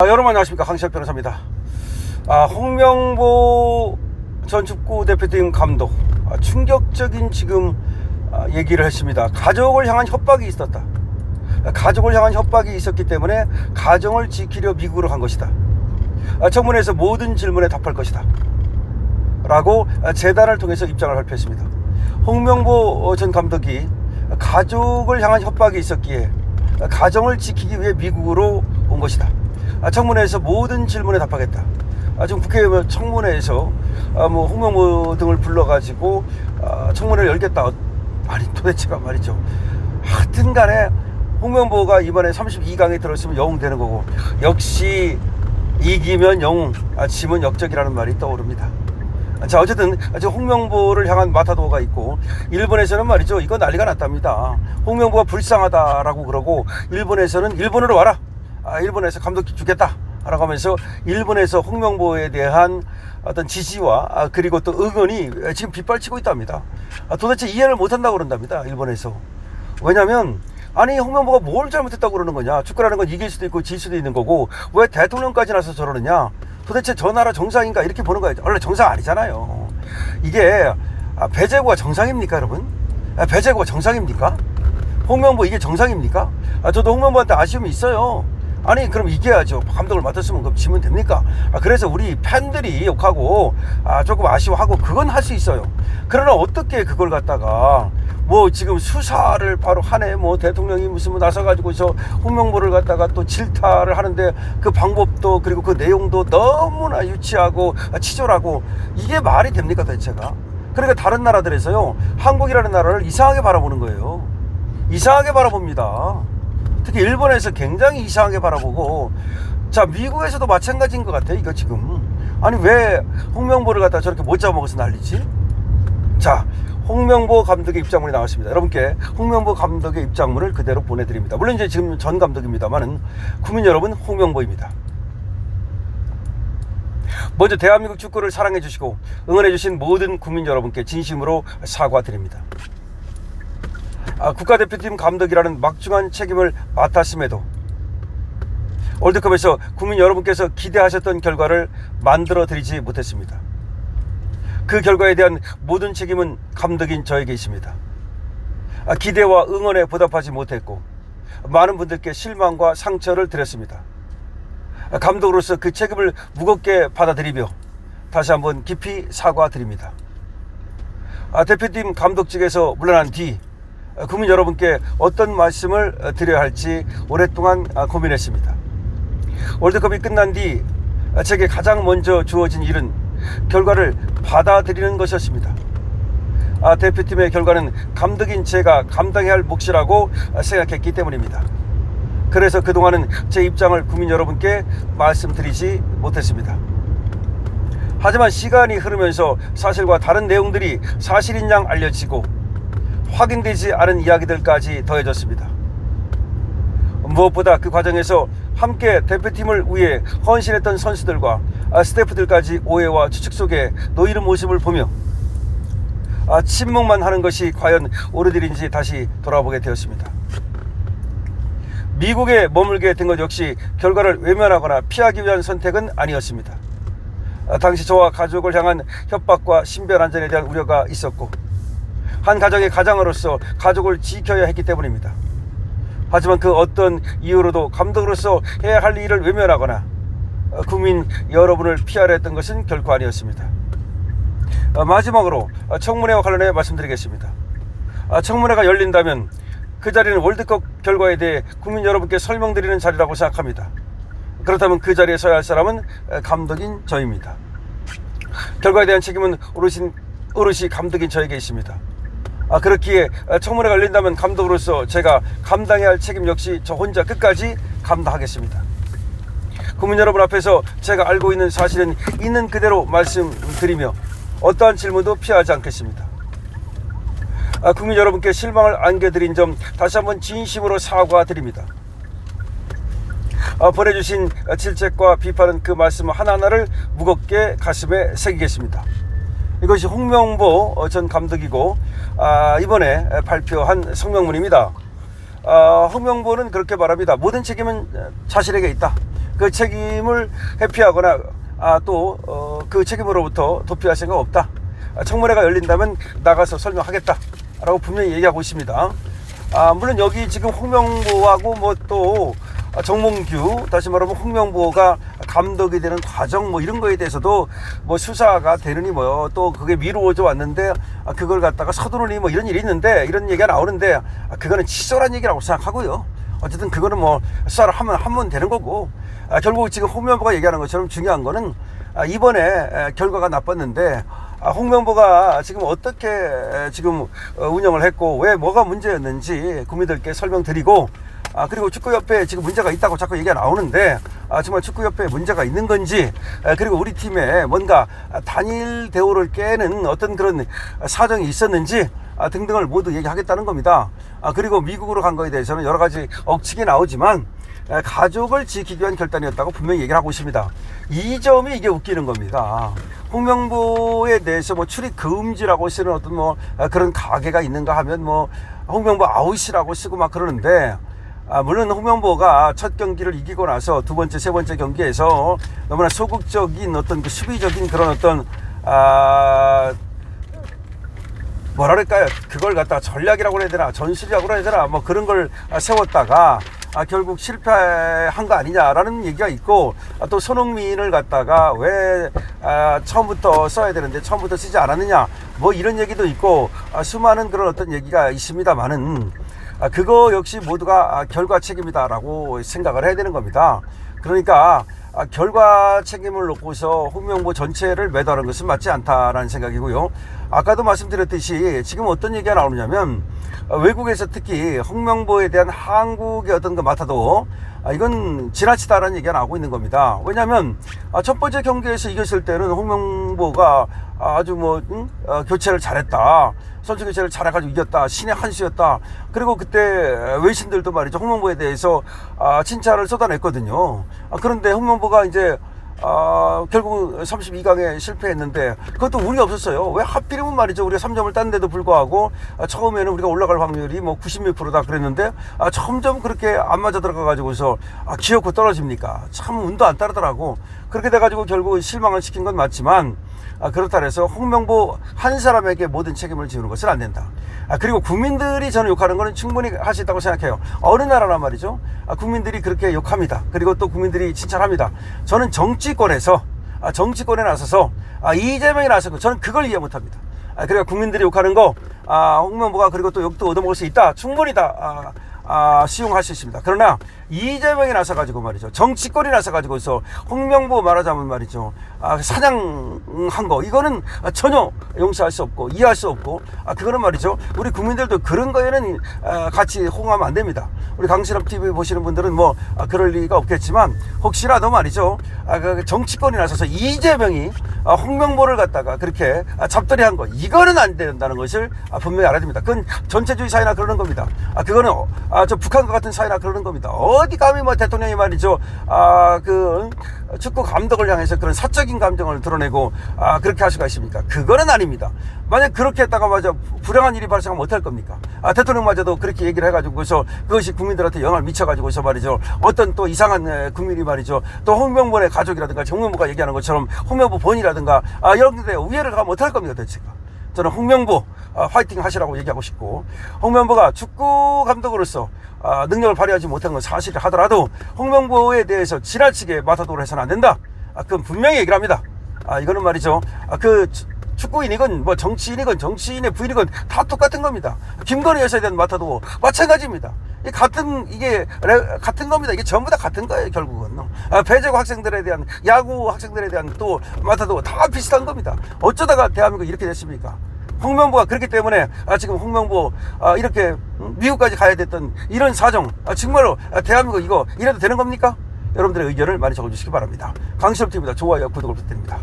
여러분 안녕하십니까, 강시혁 변호사입니다. 홍명보 전 축구 대표팀 감독 충격적인 지금 얘기를 했습니다. 가족을 향한 협박이 있었다. 가족을 향한 협박이 있었기 때문에 가정을 지키려 미국으로 간 것이다. 청문회에서 모든 질문에 답할 것이다 라고 재단을 통해서 입장을 발표했습니다. 홍명보 전 감독이 가족을 향한 협박이 있었기에 가정을 지키기 위해 미국으로 온 것이다. 청문회에서 모든 질문에 답하겠다. 지금 국회 청문회에서 홍명보 등을 불러가지고 청문회를 열겠다. 아니 도대체가 말이죠. 하여튼 간에 홍명보가 이번에 32강에 들었으면 영웅 되는 거고, 역시 이기면 영웅, 지면 역적이라는 말이 떠오릅니다. 자, 어쨌든 지금 홍명보를 향한 마타도가 있고, 일본에서는 말이죠, 이거 난리가 났답니다. 홍명보가 불쌍하다라고 그러고, 일본에서는 일본으로 와라, 일본에서 감독 주겠다 라고 하면서 일본에서 홍명보에 대한 어떤 지지와 그리고 또 응원이 지금 빗발치고 있답니다. 도대체 이해를 못한다고 그런답니다, 일본에서. 왜냐면 아니 홍명보가 뭘 잘못했다고 그러는 거냐, 축구라는 건 이길 수도 있고 질 수도 있는 거고 왜 대통령까지 나서 저러느냐, 도대체 저 나라 정상인가, 이렇게 보는 거예요. 원래 정상 아니잖아요. 이게 배제구가 정상입니까 여러분? 배제구가 정상입니까? 홍명보 이게 정상입니까? 저도 홍명보한테 아쉬움이 있어요. 아니 그럼 이겨야죠. 감독을 맡았으면 그럼 지면 됩니까? 그래서 우리 팬들이 욕하고 조금 아쉬워하고 그건 할 수 있어요. 그러나 어떻게 그걸 갖다가 지금 수사를 바로 하네, 대통령이 무슨 나서가지고 저 홍명보를 갖다가 또 질타를 하는데 그 방법도 그리고 그 내용도 너무나 유치하고 치졸하고, 이게 말이 됩니까 도대체가? 그러니까 다른 나라들에서요, 한국이라는 나라를 이상하게 바라보는 거예요. 이상하게 바라봅니다. 특히 일본에서 굉장히 이상하게 바라보고, 자 미국에서도 마찬가지인 것 같아요 이거 지금. 아니 왜 홍명보를 갖다 저렇게 못 잡아먹어서 난리지? 자, 홍명보 감독의 입장문이 나왔습니다. 여러분께 홍명보 감독의 입장문을 그대로 보내드립니다. 물론 이제 지금 전 감독입니다만은 국민 여러분, 홍명보입니다. 먼저 대한민국 축구를 사랑해 주시고 응원해 주신 모든 국민 여러분께 진심으로 사과드립니다. 국가대표팀 감독이라는 막중한 책임을 맡았음에도 월드컵에서 국민 여러분께서 기대하셨던 결과를 만들어 드리지 못했습니다. 그 결과에 대한 모든 책임은 감독인 저에게 있습니다. 기대와 응원에 보답하지 못했고 많은 분들께 실망과 상처를 드렸습니다. 감독으로서 그 책임을 무겁게 받아들이며 다시 한번 깊이 사과드립니다. 대표팀 감독직에서 물러난 뒤 국민 여러분께 어떤 말씀을 드려야 할지 오랫동안 고민했습니다. 월드컵이 끝난 뒤 제게 가장 먼저 주어진 일은 결과를 받아들이는 것이었습니다. 대표팀의 결과는 감독인 제가 감당해야 할 몫이라고 생각했기 때문입니다. 그래서 그동안은 제 입장을 국민 여러분께 말씀드리지 못했습니다. 하지만 시간이 흐르면서 사실과 다른 내용들이 사실인 양 알려지고 확인되지 않은 이야기들까지 더해졌습니다. 무엇보다 그 과정에서 함께 대표팀을 위해 헌신했던 선수들과 스태프들까지 오해와 추측 속에 놓이는 모습을 보며 침묵만 하는 것이 과연 옳은 일인지 다시 돌아보게 되었습니다. 미국에 머물게 된 것 역시 결과를 외면하거나 피하기 위한 선택은 아니었습니다. 당시 저와 가족을 향한 협박과 신변 안전에 대한 우려가 있었고 한 가정의 가장으로서 가족을 지켜야 했기 때문입니다. 하지만 그 어떤 이유로도 감독으로서 해야 할 일을 외면하거나 국민 여러분을 피하려 했던 것은 결코 아니었습니다. 마지막으로 청문회와 관련해 말씀드리겠습니다. 청문회가 열린다면 그 자리는 월드컵 결과에 대해 국민 여러분께 설명드리는 자리라고 생각합니다. 그렇다면 그 자리에 서야 할 사람은 감독인 저입니다. 결과에 대한 책임은 오롯이 감독인 저에게 있습니다. 그렇기에 청문회가 열린다면 감독으로서 제가 감당해야 할 책임 역시 저 혼자 끝까지 감당하겠습니다. 국민 여러분 앞에서 제가 알고 있는 사실은 있는 그대로 말씀드리며 어떠한 질문도 피하지 않겠습니다. 국민 여러분께 실망을 안겨드린 점 다시 한번 진심으로 사과드립니다. 보내주신 질책과 비판은 그 말씀 하나하나를 무겁게 가슴에 새기겠습니다. 이것이 홍명보 전 감독이고 이번에 발표한 성명문입니다. 홍명보는 그렇게 말합니다. 모든 책임은 자신에게 있다. 그 책임을 회피하거나 또 그 책임으로부터 도피할 생각 없다. 청문회가 열린다면 나가서 설명하겠다 라고 분명히 얘기하고 있습니다. 물론 여기 지금 홍명보하고 뭐 또 정몽규, 다시 말하면 홍명보가 감독이 되는 과정 뭐 이런 거에 대해서도 뭐 수사가 되느니 뭐 또 그게 미루어져 왔는데 그걸 갖다가 서두르니 뭐 이런 일이 있는데, 이런 얘기가 나오는데 그거는 치졸한 얘기라고 생각하고요. 어쨌든 그거는 뭐 수사를 하면 되는 거고, 결국 지금 홍명보가 얘기하는 것처럼 중요한 거는 이번에 결과가 나빴는데 홍명보가 지금 어떻게 지금 운영을 했고 왜 뭐가 문제였는지 국민들께 설명드리고, 그리고 축구협회에 지금 문제가 있다고 자꾸 얘기가 나오는데 정말 축구협회에 문제가 있는 건지, 그리고 우리 팀에 뭔가 단일 대우를 깨는 어떤 그런 사정이 있었는지 등등을 모두 얘기하겠다는 겁니다. 그리고 미국으로 간 거에 대해서는 여러 가지 억측이 나오지만 가족을 지키기 위한 결단이었다고 분명히 얘기를 하고 있습니다. 이 점이 이게 웃기는 겁니다. 홍명보에 대해서 뭐 출입 금지라고 쓰는 어떤 뭐 그런 가게가 있는가 하면 뭐 홍명보 아웃이라고 쓰고 막 그러는데, 물론 홍명보가 첫 경기를 이기고 나서 두 번째, 세 번째 경기에서 너무나 소극적인 어떤 그 수비적인 그런 어떤 뭐랄까요, 그걸 갖다가 전략이라고 해야 되나 전술이라고 해야 되나 뭐 그런 걸 세웠다가 결국 실패한 거 아니냐라는 얘기가 있고, 또 손흥민을 갖다가 왜 처음부터 써야 되는데 처음부터 쓰지 않았느냐 뭐 이런 얘기도 있고, 수많은 그런 어떤 얘기가 있습니다만은 그거 역시 모두가 결과 책임이다라고 생각을 해야 되는 겁니다. 그러니까 결과 책임을 놓고서 홍명보 전체를 매도하는 것은 맞지 않다라는 생각이고요. 아까도 말씀드렸듯이 지금 어떤 얘기가 나오느냐면 외국에서 특히 홍명보에 대한 한국의 어떤 그 마타도 이건 지나치다라는 얘기가 나오고 있는 겁니다. 왜냐하면 첫 번째 경기에서 이겼을 때는 홍명보가 아주 뭐 교체를 잘했다, 선수 교체를 잘해가지고 이겼다, 신의 한 수였다. 그리고 그때 외신들도 말이죠, 홍명보에 대해서 칭찬을 쏟아냈거든요. 그런데 홍명보가 이제 결국 32강에 실패했는데 그것도 운이 없었어요. 왜 하필이면 말이죠, 우리가 3점을 땄는데도 불구하고 처음에는 우리가 올라갈 확률이 뭐 96%다 그랬는데 점점 그렇게 안 맞아 들어가 가지고서 기어코 떨어집니까? 참 운도 안 따르더라고. 그렇게 돼 가지고 결국 실망을 시킨 건 맞지만, 그렇다 해서 홍명보 한 사람에게 모든 책임을 지우는 것은 안 된다. 그리고 국민들이 저는 욕하는 거는 충분히 할 수 있다고 생각해요. 어느 나라나 말이죠, 국민들이 그렇게 욕합니다. 그리고 또 국민들이 칭찬합니다. 저는 정치권에서 정치권에 나서서 이재명이 나서고 저는 그걸 이해 못합니다. 그러니까 국민들이 욕하는 거 홍명보가 그리고 또 욕도 얻어먹을 수 있다, 충분히 다 수용할 수 있습니다. 그러나 이재명이 나서가지고 말이죠, 정치권이 나서가지고서 홍명보 말하자면 말이죠, 사냥한 거, 이거는 전혀 용서할 수 없고 이해할 수 없고, 그거는 말이죠, 우리 국민들도 그런 거에는 같이 호응하면 안 됩니다. 우리 강신업 TV 보시는 분들은 뭐 그럴 리가 없겠지만, 혹시라도 말이죠, 그 정치권이 나서서 이재명이 홍명보를 갖다가 그렇게 잡들이한 거, 이거는 안 된다는 것을 분명히 알아야 됩니다. 그건 전체주의 사회나 그러는 겁니다. 그거는 저 북한과 같은 사회나 그러는 겁니다. 어디 감히 뭐 대통령이 말이죠, 그 축구 감독을 향해서 그런 사적인 감정을 드러내고 그렇게 할 수가 있습니까? 그거는 아닙니다. 만약 그렇게 했다가 맞아 불행한 일이 발생하면 어떡할 겁니까? 대통령마저도 그렇게 얘기를 해가지고서 그것이 국민들한테 영향을 미쳐가지고서 말이죠, 어떤 또 이상한 국민이 말이죠, 또 홍명보의 가족이라든가 정명보가 얘기하는 것처럼 홍명보 본이라든가 이런 데 우회를 가면 어떡할 겁니까 도대체가? 저는 홍명보 화이팅 하시라고 얘기하고 싶고, 홍명보가 축구 감독으로서 능력을 발휘하지 못한 건 사실을 하더라도 홍명보에 대해서 지나치게 마타도를 해서는 안 된다. 그건 분명히 얘기를 합니다. 이거는 말이죠, 그 축구인이건 뭐 정치인이건 정치인의 부인이건 다 똑같은 겁니다. 김건희 여사에 대한 마타도 마찬가지입니다. 같은 겁니다. 이게 전부 다 같은 거예요, 결국은. 배제고 학생들에 대한, 야구 학생들에 대한 또 마타도 다 비슷한 겁니다. 어쩌다가 대한민국이 이렇게 됐습니까? 홍명보가 그렇기 때문에 지금 홍명보 이렇게 미국까지 가야 됐던 이런 사정, 정말로 대한민국 이거 이래도 되는 겁니까? 여러분들의 의견을 많이 적어주시기 바랍니다. 강신업 TV입니다. 좋아요, 구독을 부탁드립니다.